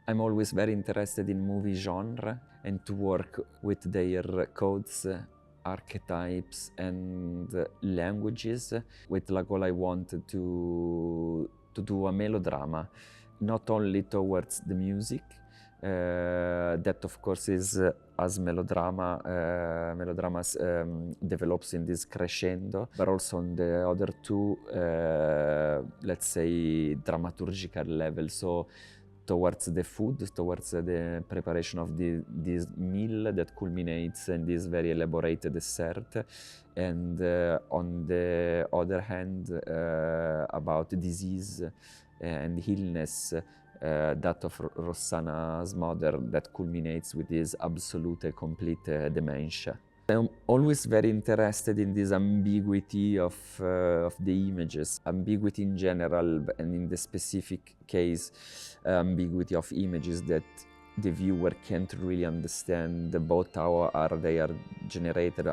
I'm always very interested in movie genre and to work with their codes, archetypes and languages. With La Gola I wanted to do a melodrama, not only towards the music, that of course is as melodramas develops in this crescendo, but also on the other two, let's say, dramaturgical level. So towards the food, towards the preparation of this meal that culminates in this very elaborate dessert, and on the other hand, about disease and illness, that of Rossana's mother, that culminates with this absolute complete dementia. I'm always very interested in this ambiguity of the images, ambiguity in general, and in the specific case, ambiguity of images that the viewer can't really understand both how they are generated,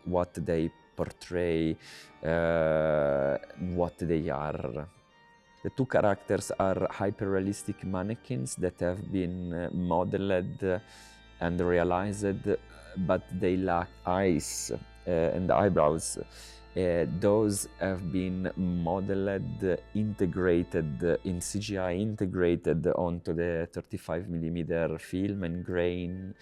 what they portray, what they are. The two characters are hyperrealistic mannequins that have been modeled and realized, but they lack eyes and eyebrows. Those have been modeled, integrated in CGI, integrated onto the 35mm film and grain,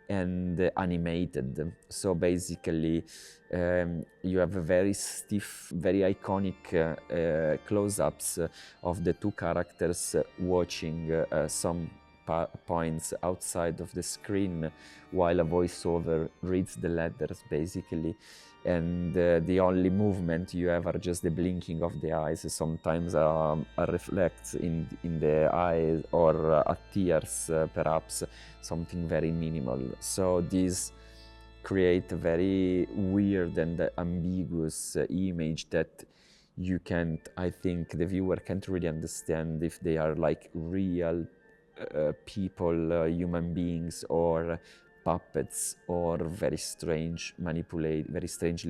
and animated. So basically you have a very stiff, very iconic close-ups of the two characters watching some points outside of the screen while a voiceover reads the letters basically, and the only movement you have are just the blinking of the eyes, sometimes a reflex in the eyes, or a tears perhaps, something very minimal. So these create a very weird and ambiguous image that you can't, I think the viewer can't really understand if they are like real people, human beings, or puppets, or very strangely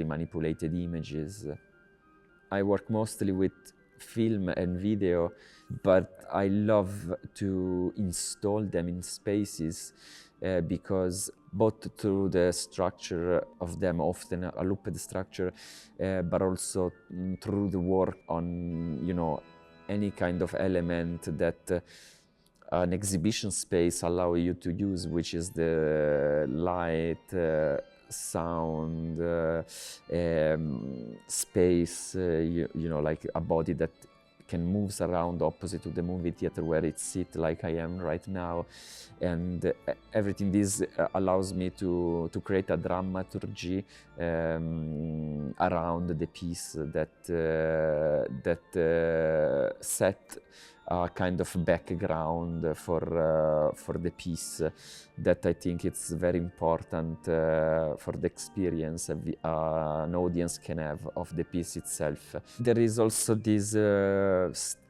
manipulated images. I work mostly with film and video, but I love to install them in spaces because both through the structure of them, often a looped structure, but also through the work on, any kind of element that an exhibition space allows you to use, which is the light, sound, space, like a body that can move around opposite to the movie theater where it sits, like I am right now. And everything this allows me to create a dramaturgy around the piece that set a kind of background for the piece that I think it's very important for the experience an audience can have of the piece itself. There is also this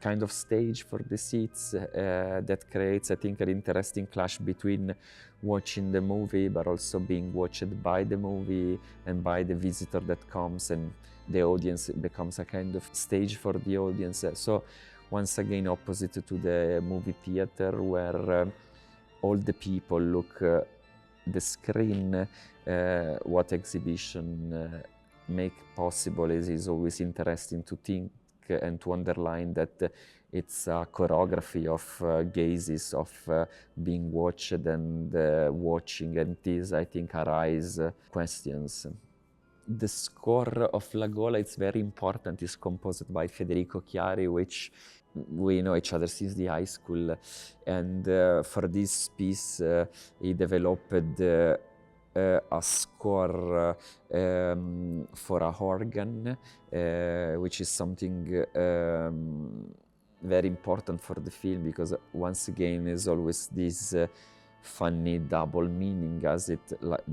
kind of stage for the seats that creates, I think, an interesting clash between watching the movie but also being watched by the movie and by the visitor that comes, and the audience becomes a kind of stage for the audience. So once again, opposite to the movie theater where all the people look the screen, what exhibition make possible is always interesting to think and to underline that it's a choreography of gazes, of being watched and watching, and these, I think, arise questions. The score of La Gola, it's very important, is composed by Federico Chiari, which we know each other since the high school, and for this piece he developed a score for a organ, which is something very important for the film, because once again is always this funny double meaning, as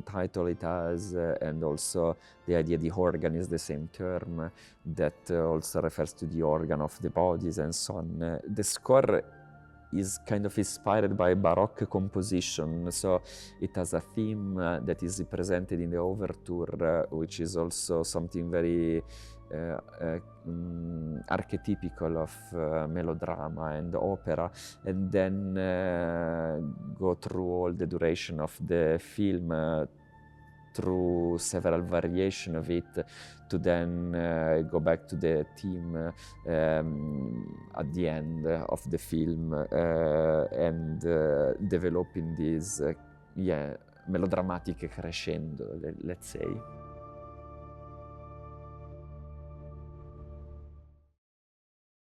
title it has, and also the idea the organ is the same term that also refers to the organ of the bodies and so on. The score is kind of inspired by Baroque composition. So it has a theme that is represented in the overture, which is also something very archetypical of melodrama and opera, and then go through all the duration of the film through several variations of it, to then go back to the theme at the end of the film, and developing this melodramatic crescendo, let's say.